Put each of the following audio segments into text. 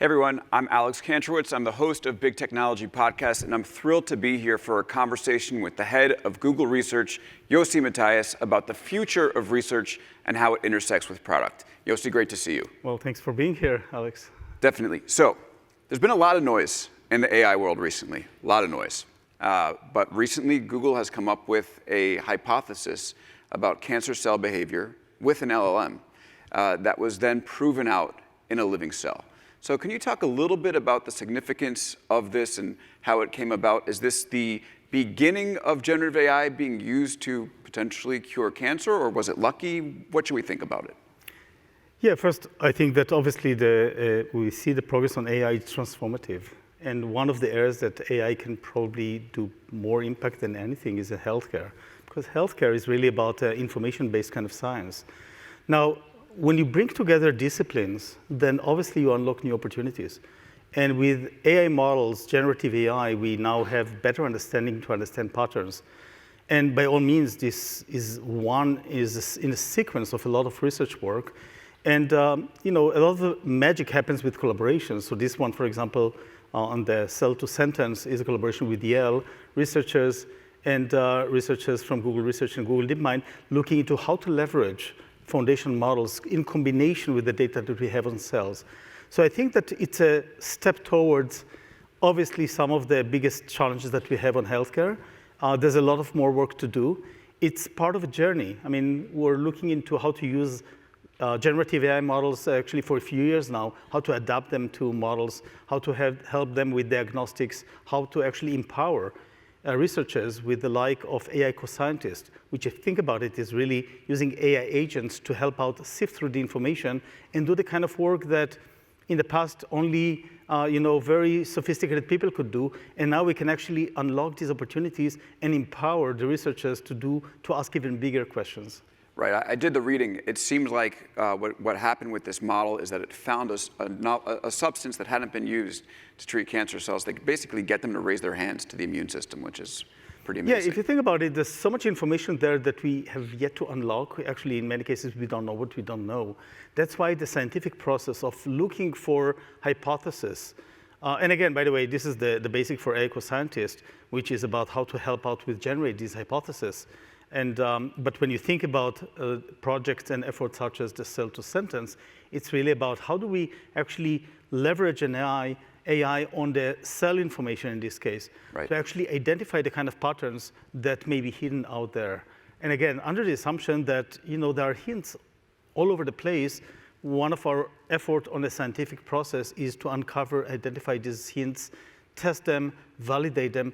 Hey everyone, I'm Alex Kantrowitz. I'm the host of Big Technology Podcast, and I'm thrilled to be here for a conversation with the head of Google Research, Yossi Matias, about the future of research and how it intersects with product. Yossi, great to see you. Well, thanks for being here, Alex. Definitely. So, there's been a lot of noise in the AI world recently, a lot of noise. But recently, Google has come up with a hypothesis about cancer cell behavior with an LLM that was then proven out in a living cell. So can you talk a little bit about the significance of this and how it came about? Is this the beginning of generative AI being used to potentially cure cancer, or was it lucky? What should we think about it? Yeah, first, I think that obviously we see the progress on AI is transformative. And one of the areas that AI can probably do more impact than anything is in healthcare, because healthcare is really about information-based kind of science. Now, when you bring together disciplines, then obviously you unlock new opportunities. And with AI models, generative AI, we now have better understanding to understand patterns. And by all means, this is in a sequence of a lot of research work. And a lot of the magic happens with collaboration. So this one, for example, on the cell-to-sentence is a collaboration with Yale researchers and researchers from Google Research and Google DeepMind looking into how to leverage foundation models in combination with the data that we have on cells. So I think that it's a step towards, obviously, some of the biggest challenges that we have on healthcare. There's a lot of more work to do. It's part of a journey. I mean, we're looking into how to use generative AI models actually for a few years now, how to adapt them to models, how to help them with diagnostics, how to actually empower researchers with the like of AI co-scientists, which if you think about it is really using AI agents to help out sift through the information and do the kind of work that in the past only very sophisticated people could do. And now we can actually unlock these opportunities and empower the researchers to ask even bigger questions. Right, I did the reading. It seems like what happened with this model is that it found a substance that hadn't been used to treat cancer cells. They basically get them to raise their hands to the immune system, which is pretty amazing. Yeah, if you think about it, there's so much information there that we have yet to unlock. Actually, in many cases, we don't know what we don't know. That's why the scientific process of looking for hypotheses, and again, by the way, this is the basic for AI co-scientist, which is about how to help out with generate these hypotheses. But when you think about projects and efforts such as the cell-to-sentence, it's really about how do we actually leverage an AI on the cell information in this case, right, to actually identify the kind of patterns that may be hidden out there. And again, under the assumption that there are hints all over the place, one of our effort on the scientific process is to uncover, identify these hints, test them, validate them.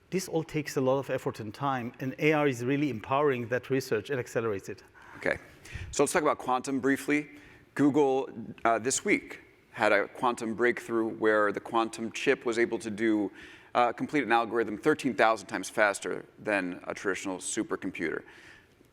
This all takes a lot of effort and time, and AI is really empowering that research and accelerates it. Okay, so let's talk about quantum briefly. Google this week had a quantum breakthrough where the quantum chip was able to complete an algorithm 13,000 times faster than a traditional supercomputer.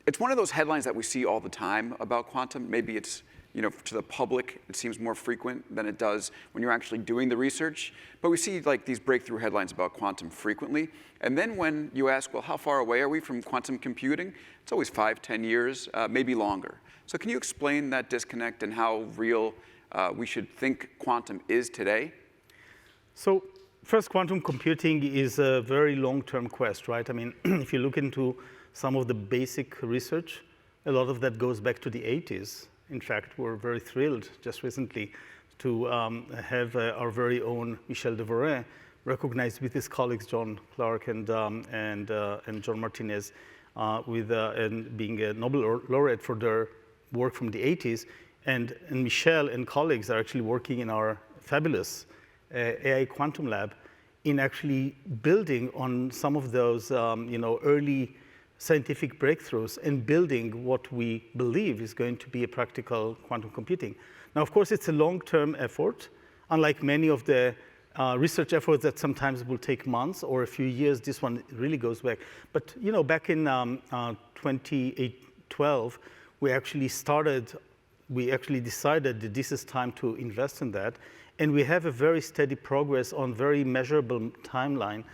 It's one of those headlines that we see all the time about quantum. Maybe it's to the public, it seems more frequent than it does when you're actually doing the research. But we see like these breakthrough headlines about quantum frequently. And then when you ask, well, how far away are we from quantum computing? It's always 5, 10 years, maybe longer. So can you explain that disconnect and how real we should think quantum is today? So first, quantum computing is a very long-term quest, right? I mean, if you look into some of the basic research, a lot of that goes back to the 80s. In fact, we're very thrilled just recently to have our very own Michel Devoret recognized with his colleagues John Clark and John Martinez and being a Nobel laureate for their work from the 80s. And Michel and colleagues are actually working in our fabulous AI quantum lab in actually building on some of those early scientific breakthroughs and building what we believe is going to be a practical quantum computing. Now, of course, it's a long-term effort. Unlike many of the research efforts that sometimes will take months or a few years, this one really goes back. But back in 2012, we actually decided that this is time to invest in that. And we have a very steady progress on very measurable timeline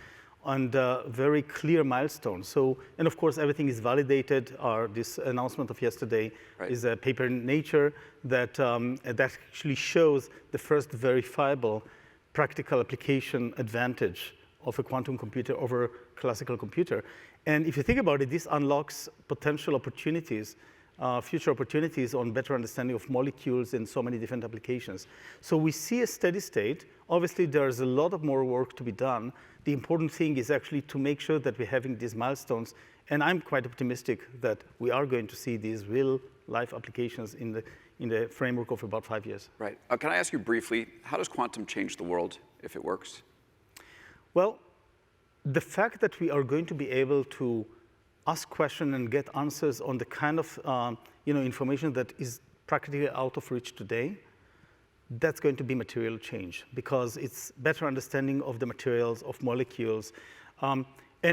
and very clear milestones. So, and of course, everything is validated. This announcement of yesterday is a paper in Nature that actually shows the first verifiable practical application advantage of a quantum computer over a classical computer. And if you think about it, this unlocks potential opportunities, future opportunities on better understanding of molecules in so many different applications. So we see a steady state. Obviously, there's a lot of more work to be done. The important thing is actually to make sure that we're having these milestones. And I'm quite optimistic that we are going to see these real-life applications in the framework of about 5 years. Right. Can I ask you briefly, how does quantum change the world if it works? Well, the fact that we are going to be able to ask questions and get answers on the kind of information that is practically out of reach today, that's going to be material change because it's better understanding of the materials, of molecules, and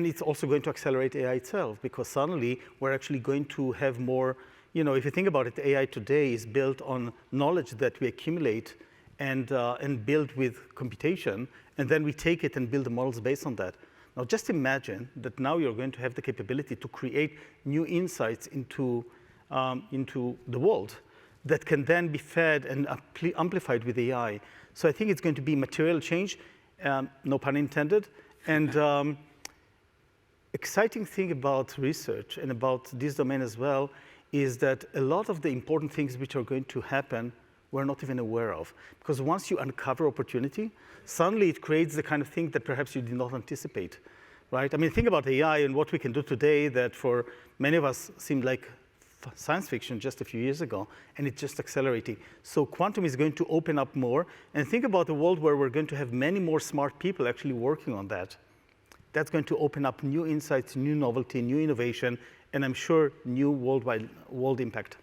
it's also going to accelerate AI itself because suddenly we're actually going to have more, if you think about it, AI today is built on knowledge that we accumulate and build with computation, and then we take it and build the models based on that. Now, just imagine that now you're going to have the capability to create new insights into the world that can then be fed and amplified with AI. So I think it's going to be material change, no pun intended. And exciting thing about research and about this domain as well is that a lot of the important things which are going to happen we're not even aware of. Because once you uncover opportunity, suddenly it creates the kind of thing that perhaps you did not anticipate, right? I mean, think about AI and what we can do today that for many of us seemed like science fiction just a few years ago, and it's just accelerating. So quantum is going to open up more, and think about a world where we're going to have many more smart people actually working on that. That's going to open up new insights, new novelty, new innovation, and I'm sure new world impact.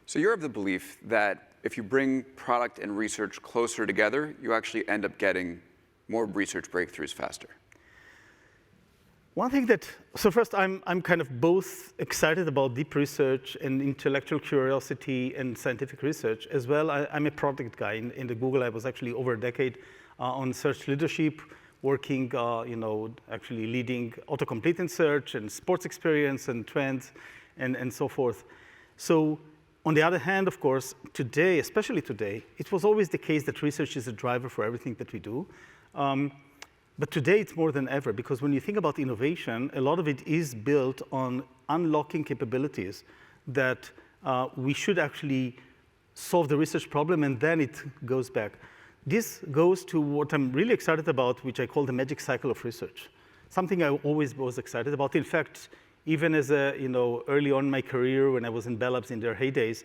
So you're of the belief that if you bring product and research closer together, you actually end up getting more research breakthroughs faster. One thing so first, I'm kind of both excited about deep research and intellectual curiosity and scientific research. As well, I'm a product guy. In the Google, I was actually over a decade on search leadership, working, actually leading autocomplete in search and sports experience and trends and so forth. So on the other hand, of course, today, especially today, it was always the case that research is a driver for everything that we do. But today it's more than ever, because when you think about innovation, a lot of it is built on unlocking capabilities that we should actually solve the research problem, and then it goes back. This goes to what I'm really excited about, which I call the magic cycle of research. Something I always was excited about. In fact, even as early on in my career, when I was in Bell Labs in their heydays,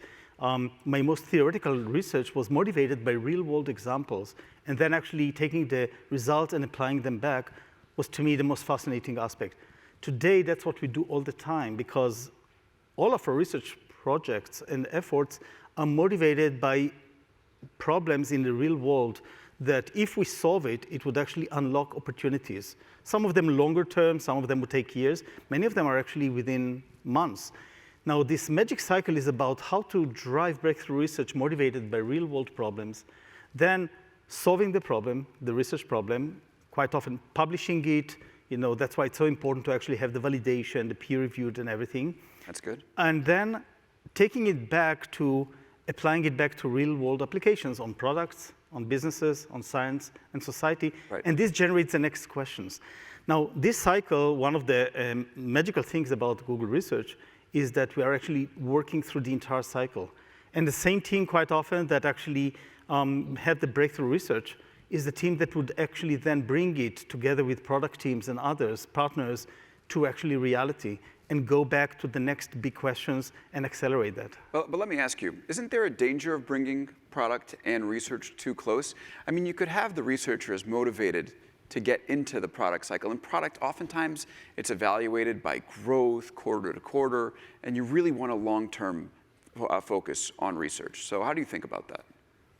my most theoretical research was motivated by real-world examples, and then actually taking the results and applying them back was, to me, the most fascinating aspect. Today, that's what we do all the time, because all of our research projects and efforts are motivated by problems in the real world that if we solve it, it would actually unlock opportunities. Some of them longer term, some of them would take years. Many of them are actually within months. Now, this magic cycle is about how to drive breakthrough research motivated by real-world problems, then solving the problem, the research problem, quite often publishing it. That's why it's so important to actually have the validation, the peer-reviewed and everything. That's good. And then taking it back to, applying it back to real-world applications on products, on businesses, on science and society. Right. And this generates the next questions. Now, this cycle, one of the magical things about Google Research is that we are actually working through the entire cycle. And the same team quite often that actually had the breakthrough research is the team that would actually then bring it together with product teams and others, partners, to actually reality and go back to the next big questions and accelerate that. But let me ask you, isn't there a danger of bringing product and research too close? I mean, you could have the researchers motivated to get into the product cycle. And product, oftentimes, it's evaluated by growth, quarter to quarter, and you really want a long-term focus on research. So how do you think about that?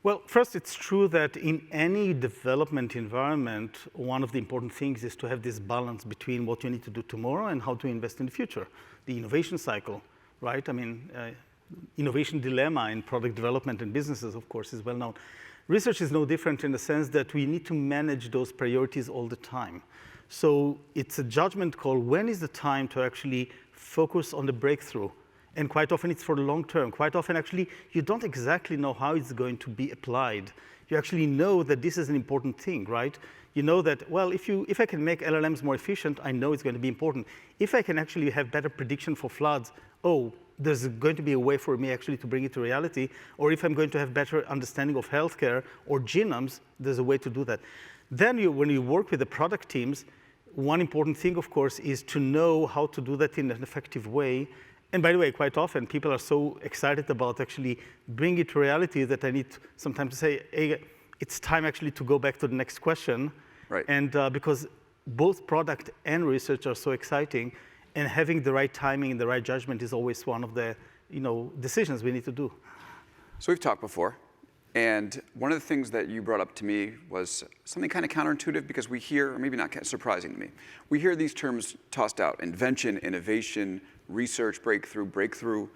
Well, first, it's true that in any development environment, one of the important things is to have this balance between what you need to do tomorrow and how to invest in the future. The innovation cycle, right? I mean, innovation dilemma in product development and businesses, of course, is well known. Research is no different in the sense that we need to manage those priorities all the time. So it's a judgment call. When is the time to actually focus on the breakthrough? And quite often it's for the long term. Quite often, actually, you don't exactly know how it's going to be applied. You actually know that this is an important thing, right? You know that, well, if I can make LLMs more efficient, I know it's going to be important. If I can actually have better prediction for floods, oh, there's going to be a way for me actually to bring it to reality. Or if I'm going to have better understanding of healthcare or genomes, there's a way to do that. Then when you work with the product teams, one important thing, of course, is to know how to do that in an effective way. And by the way, quite often, people are so excited about actually bringing it to reality that I need sometimes to say, hey, it's time actually to go back to the next question. Right. And because both product and research are so exciting, and having the right timing and the right judgment is always one of the decisions we need to do. So we've talked before, and one of the things that you brought up to me was something kind of counterintuitive, because we hear, or maybe not surprising to me, we hear these terms tossed out: invention, innovation, research, breakthrough,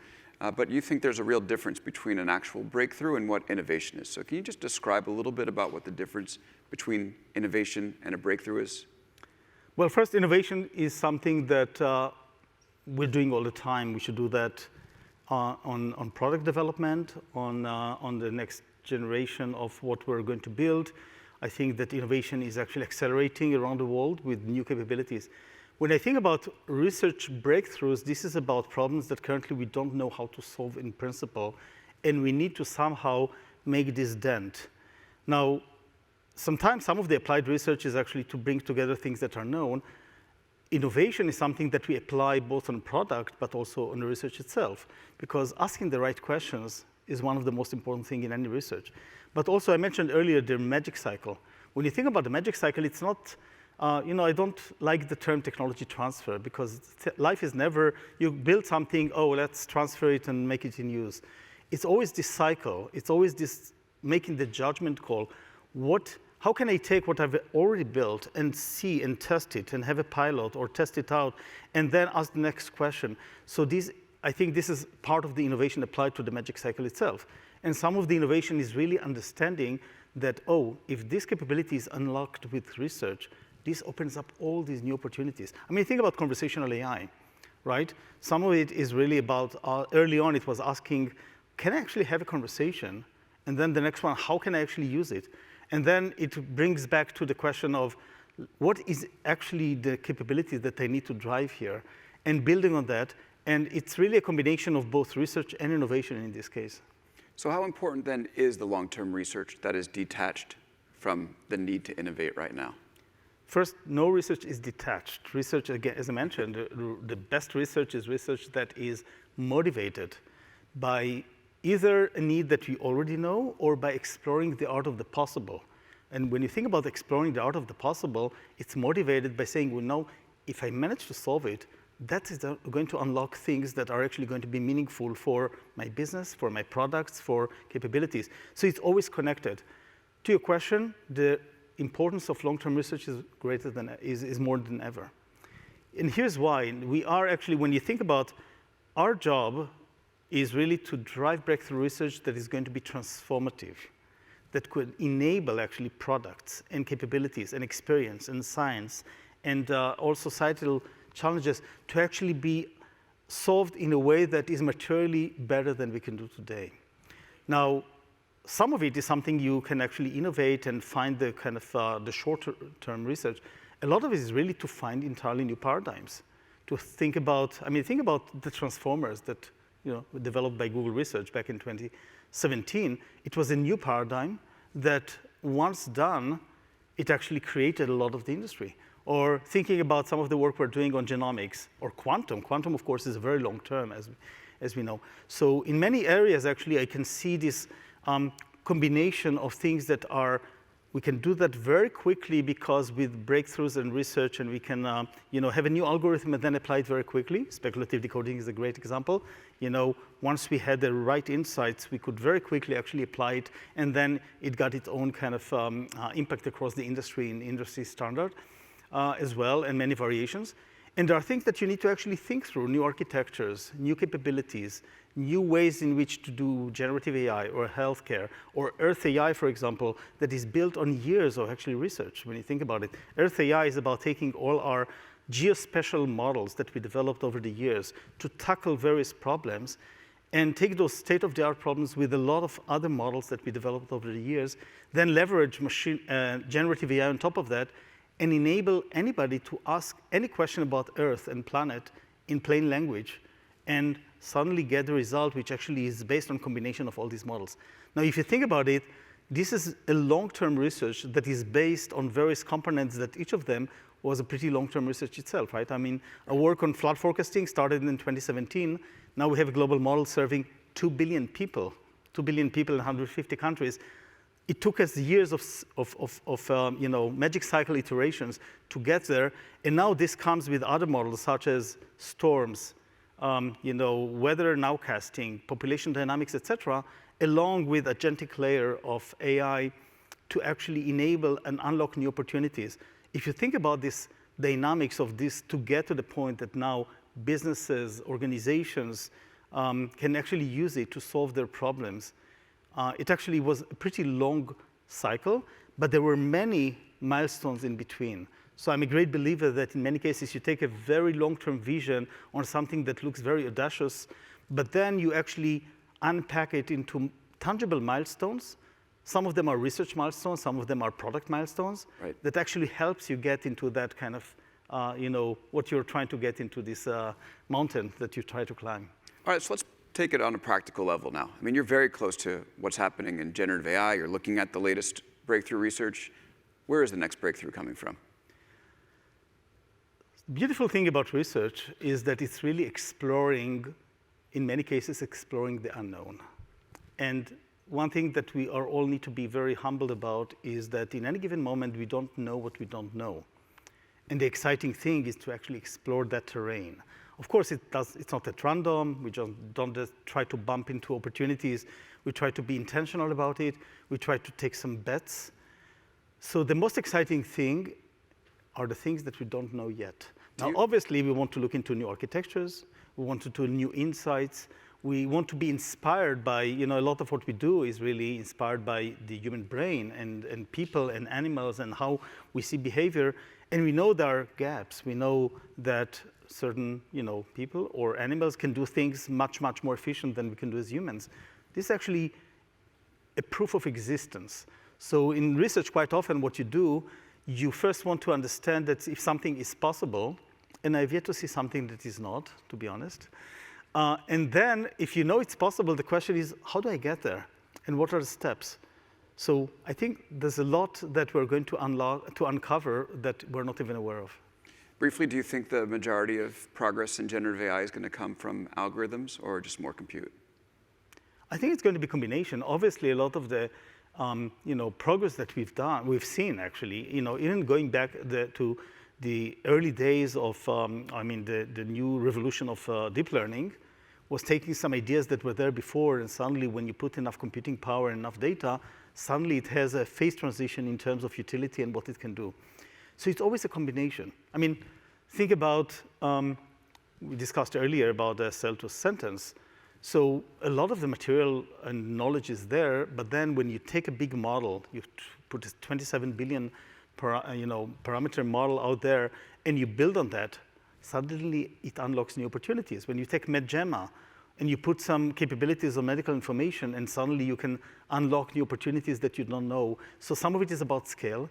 but you think there's a real difference between an actual breakthrough and what innovation is. So can you just describe a little bit about what the difference between innovation and a breakthrough is? Well, first, innovation is something that we're doing all the time. We should do that on product development, on the next generation of what we're going to build. I think that innovation is actually accelerating around the world with new capabilities. When I think about research breakthroughs, this is about problems that currently we don't know how to solve in principle, and we need to somehow make this dent. Now, sometimes some of the applied research is actually to bring together things that are known. Innovation is something that we apply both on product, but also on the research itself, because asking the right questions is one of the most important things in any research. But also, I mentioned earlier the magic cycle. When you think about the magic cycle, it's not, I don't like the term technology transfer, because life is never, you build something, oh, let's transfer it and make it in use. It's always this cycle. It's always this making the judgment call. How can I take what I've already built and see and test it and have a pilot or test it out and then ask the next question? So I think this is part of the innovation applied to the magic cycle itself. And some of the innovation is really understanding that, oh, if this capability is unlocked with research, this opens up all these new opportunities. I mean, think about conversational AI, right? Some of it is really about, early on it was asking, can I actually have a conversation? And then the next one, how can I actually use it? And then it brings back to the question of what is actually the capability that I need to drive here, and building on that. And it's really a combination of both research and innovation in this case. So how important then is the long-term research that is detached from the need to innovate right now? First, no research is detached. Research, again, as I mentioned, the best research is research that is motivated by either a need that we already know or by exploring the art of the possible. And when you think about exploring the art of the possible, it's motivated by saying, well, no, if I manage to solve it, that is going to unlock things that are actually going to be meaningful for my business, for my products, for capabilities. So it's always connected. To your question, the importance of long-term research is more than ever. And here's why. We are actually, when you think about our job, is really to drive breakthrough research that is going to be transformative, that could enable actually products and capabilities and experience and science and all societal challenges to actually be solved in a way that is materially better than we can do today. Now, some of it is something you can actually innovate and find the kind of the short-term research. A lot of it is really to find entirely new paradigms, to think about the transformers that were developed by Google Research back in 2017. It was a new paradigm that once done, it actually created a lot of the industry. Or thinking about some of the work we're doing on genomics or quantum. Quantum, of course, is very long term, as we know. So in many areas, actually, I can see this combination of things that we can do that very quickly, because with breakthroughs and research, and we can have a new algorithm and then apply it very quickly. Speculative decoding is a great example. Once we had the right insights, we could very quickly actually apply it, and then it got its own kind of impact across the industry and industry standard as well, and many variations. And there are things that you need to actually think through, new architectures, new capabilities, new ways in which to do generative AI or healthcare, or Earth AI, for example, that is built on years of actually research, when you think about it. Earth AI is about taking all our geospatial models that we developed over the years to tackle various problems and take those state-of-the-art problems with a lot of other models that we developed over the years, then leverage generative AI on top of that, and enable anybody to ask any question about Earth and planet in plain language, and suddenly get the result which actually is based on combination of all these models. Now, if you think about it, this is a long-term research that is based on various components that each of them was a pretty long-term research itself, right? I mean, our work on flood forecasting started in 2017. Now we have a global model serving 2 billion people in 150 countries. It took us years of magic cycle iterations to get there, and now this comes with other models such as storms, weather nowcasting, population dynamics, etc., along with agentic layer of AI to actually enable and unlock new opportunities. If you think about this dynamics of this to get to the point that now businesses, organizations can actually use it to solve their problems, it actually was a pretty long cycle, but there were many milestones in between. So I'm a great believer that in many cases you take a very long-term vision on something that looks very audacious, but then you actually unpack it into tangible milestones. Some of them are research milestones, some of them are product milestones, right, that actually helps you get into that kind of, what you're trying to get into this mountain that you try to climb. All right, so let's take it on a practical level now. I mean, you're very close to what's happening in generative AI. You're looking at the latest breakthrough research. Where is the next breakthrough coming from? The beautiful thing about research is that it's really exploring, in many cases, exploring the unknown. And one thing that we all need to be very humbled about is that in any given moment, we don't know what we don't know. And the exciting thing is to actually explore that terrain. Of course, it's not at random. We don't just try to bump into opportunities. We try to be intentional about it. We try to take some bets. So the most exciting thing are the things that we don't know yet. Now, obviously, we want to look into new architectures. We want to do new insights. We want to be inspired by, a lot of what we do is really inspired by the human brain and people and animals and how we see behavior. And we know there are gaps. We know that certain, people or animals can do things much, much more efficient than we can do as humans. This is actually a proof of existence. So in research, quite often what you do, you first want to understand that if something is possible, and I've yet to see something that is not, to be honest. And then if you know it's possible, the question is, how do I get there? And what are the steps? So I think there's a lot that we're going to uncover that we're not even aware of. Briefly, do you think the majority of progress in generative AI is going to come from algorithms or just more compute? I think it's going to be a combination. Obviously, a lot of the progress that we've seen actually, even going back to the early days of, the new revolution of deep learning, was taking some ideas that were there before, and suddenly when you put enough computing power and enough data, suddenly it has a phase transition in terms of utility and what it can do. So it's always a combination. I mean, think about, we discussed earlier about the cell-to-sentence. So a lot of the material and knowledge is there, but then when you take a big model, you put a 27 billion parameter model out there, and you build on that, suddenly it unlocks new opportunities. When you take MedGemma and you put some capabilities of medical information, and suddenly you can unlock new opportunities that you don't know. So some of it is about scale.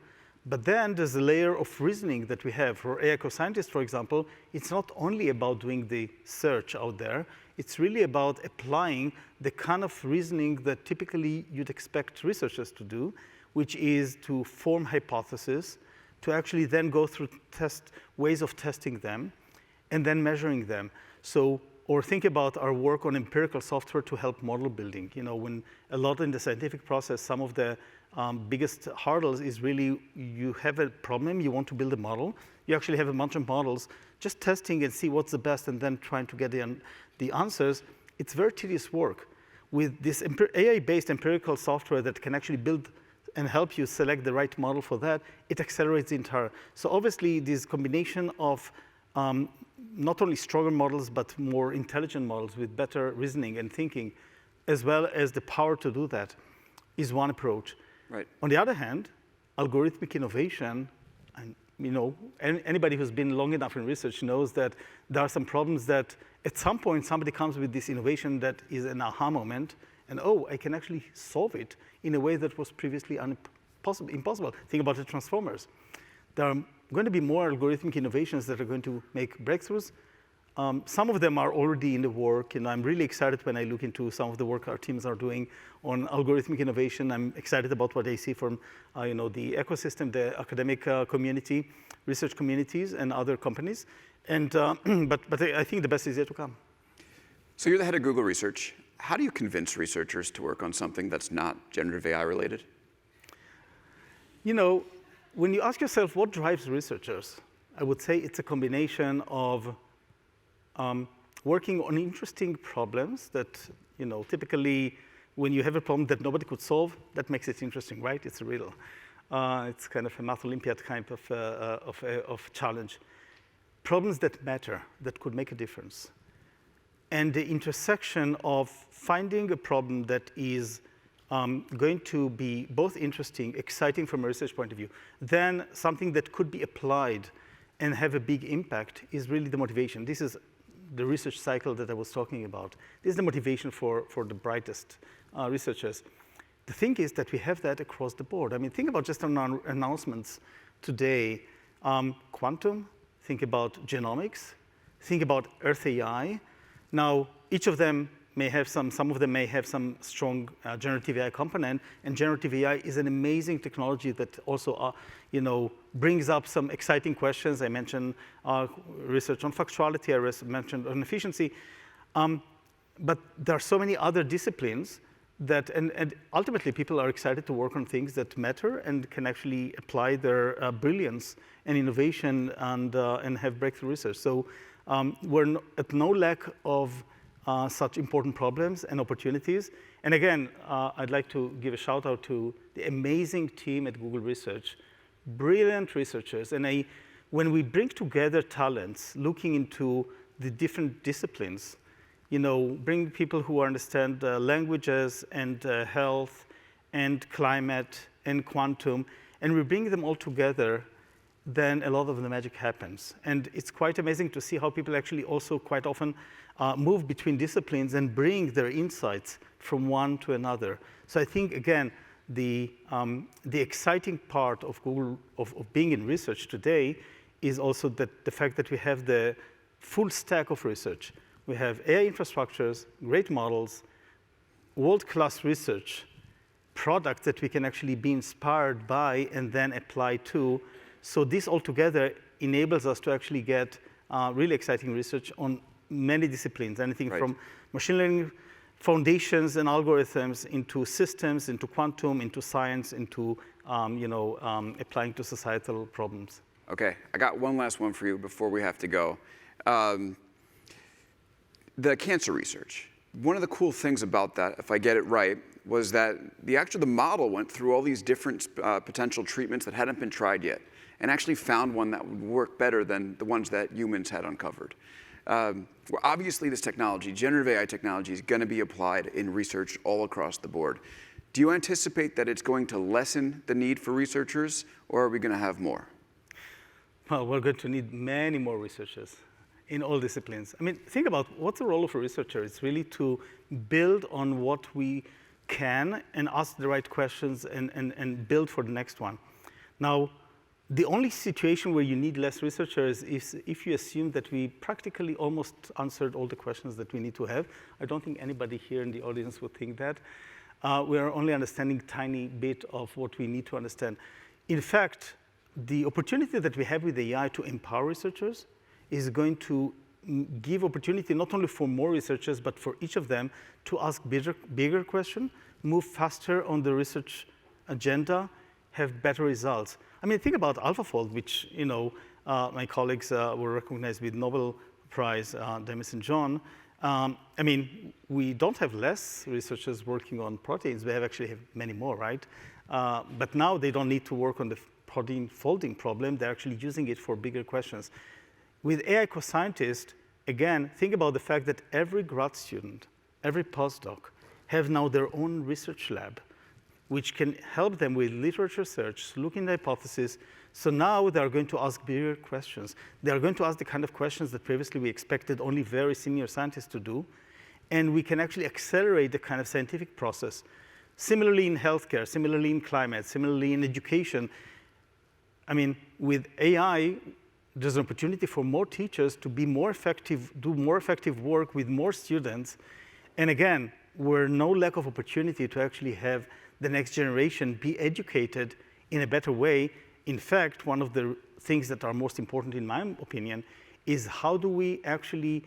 But then there's a layer of reasoning that we have. For AI co-scientists, for example, it's not only about doing the search out there. It's really about applying the kind of reasoning that typically you'd expect researchers to do, which is to form hypotheses, to actually then go through ways of testing them, and then measuring them. So, or think about our work on empirical software to help model building. When a lot in the scientific process, some of the biggest hurdles is really you have a problem, you want to build a model. You actually have a bunch of models, just testing and see what's the best and then trying to get the answers. It's very tedious work. With this AI-based empirical software that can actually build and help you select the right model for that, it accelerates the entire. So obviously, this combination of not only stronger models, but more intelligent models with better reasoning and thinking, as well as the power to do that, is one approach. Right. On the other hand, algorithmic innovation, and anybody who's been long enough in research knows that there are some problems that at some point somebody comes with this innovation that is an aha moment, and I can actually solve it in a way that was previously impossible. Think about the transformers. There are going to be more algorithmic innovations that are going to make breakthroughs. Some of them are already in the work, and I'm really excited when I look into some of the work our teams are doing on algorithmic innovation. I'm excited about what I see from the ecosystem, the academic community, research communities, and other companies. And but I think the best is yet to come. So you're the head of Google Research. How do you convince researchers to work on something that's not generative AI related? When you ask yourself what drives researchers, I would say it's a combination of working on interesting problems that, typically when you have a problem that nobody could solve, that makes it interesting, right? It's a riddle. It's kind of a math Olympiad kind of challenge. Problems that matter, that could make a difference. And the intersection of finding a problem that is going to be both interesting, exciting from a research point of view, then something that could be applied and have a big impact is really the motivation. This is the research cycle that I was talking about. This is the motivation for the brightest researchers. The thing is that we have that across the board. I mean, think about just our announcements today. Quantum, think about genomics, think about Earth AI. Now, each of them may have some of them may have some strong generative AI component, and generative AI is an amazing technology that also, brings up some exciting questions. I mentioned research on factuality, I mentioned on efficiency, but there are so many other disciplines that, and ultimately people are excited to work on things that matter and can actually apply their brilliance and innovation and have breakthrough research. So we're at no lack of such important problems and opportunities. And again, I'd like to give a shout out to the amazing team at Google Research, brilliant researchers. And when we bring together talents, looking into the different disciplines, bring people who understand languages and health and climate and quantum, and we bring them all together, then a lot of the magic happens. And it's quite amazing to see how people actually also quite often move between disciplines and bring their insights from one to another. So I think, again, the exciting part of Google, of being in research today, is also that the fact that we have the full stack of research. We have AI infrastructures, great models, world-class research, products that we can actually be inspired by and then apply to. So this altogether enables us to actually get really exciting research on many disciplines, anything from machine learning foundations and algorithms into systems, into quantum, into science, into applying to societal problems. Okay, I got one last one for you before we have to go. The cancer research. One of the cool things about that, if I get it right, was that the model went through all these different potential treatments that hadn't been tried yet, and actually found one that would work better than the ones that humans had uncovered. Well, obviously, this technology, generative AI technology, is going to be applied in research all across the board. Do you anticipate that it's going to lessen the need for researchers, or are we going to have more? Well, we're going to need many more researchers in all disciplines. I mean, think about what's the role of a researcher. It's really to build on what we can and ask the right questions and build for the next one. Now, the only situation where you need less researchers is if you assume that we practically almost answered all the questions that we need to have. I don't think anybody here in the audience would think that. We are only understanding a tiny bit of what we need to understand. In fact, the opportunity that we have with AI to empower researchers is going to give opportunity not only for more researchers, but for each of them to ask bigger questions, move faster on the research agenda, have better results. I mean, think about AlphaFold, which my colleagues were recognized with Nobel Prize, Demis and John. I mean, we don't have less researchers working on proteins. We actually have many more, right? But now they don't need to work on the protein folding problem. They're actually using it for bigger questions. With AI co-scientists, again, think about the fact that every grad student, every postdoc, have now their own research lab, which can help them with literature search, looking at hypotheses. So now they are going to ask bigger questions. They are going to ask the kind of questions that previously we expected only very senior scientists to do. And we can actually accelerate the kind of scientific process. Similarly in healthcare, similarly in climate, similarly in education. I mean, with AI, there's an opportunity for more teachers to be more effective, do more effective work with more students. And again, we're no lack of opportunity to actually have the next generation be educated in a better way. In fact, one of the things that are most important, in my opinion, is how do we actually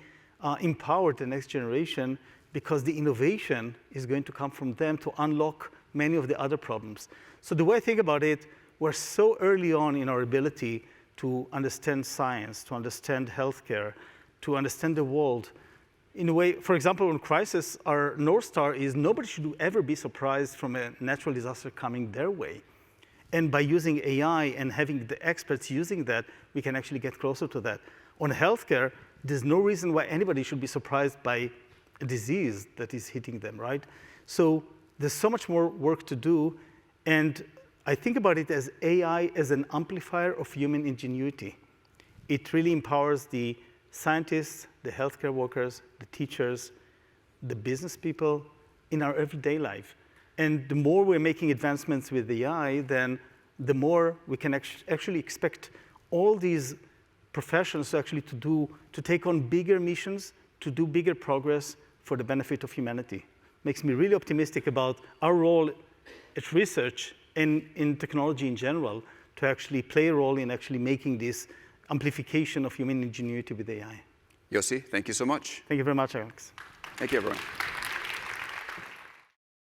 empower the next generation, because the innovation is going to come from them to unlock many of the other problems. So the way I think about it, we're so early on in our ability to understand science, to understand healthcare, to understand the world. In a way, for example, in crisis, our North Star is nobody should ever be surprised from a natural disaster coming their way. And by using AI and having the experts using that, we can actually get closer to that. On healthcare, there's no reason why anybody should be surprised by a disease that is hitting them, right? So there's so much more work to do. And I think about it as AI as an amplifier of human ingenuity. It really empowers the scientists, the healthcare workers, the teachers, the business people in our everyday life. And the more we're making advancements with AI, then the more we can actually expect all these professions to take on bigger missions, to do bigger progress for the benefit of humanity. Makes me really optimistic about our role at research and in technology in general to actually play a role in actually making this amplification of human ingenuity with AI. Yossi, thank you so much. Thank you very much, Alex. Thank you, everyone.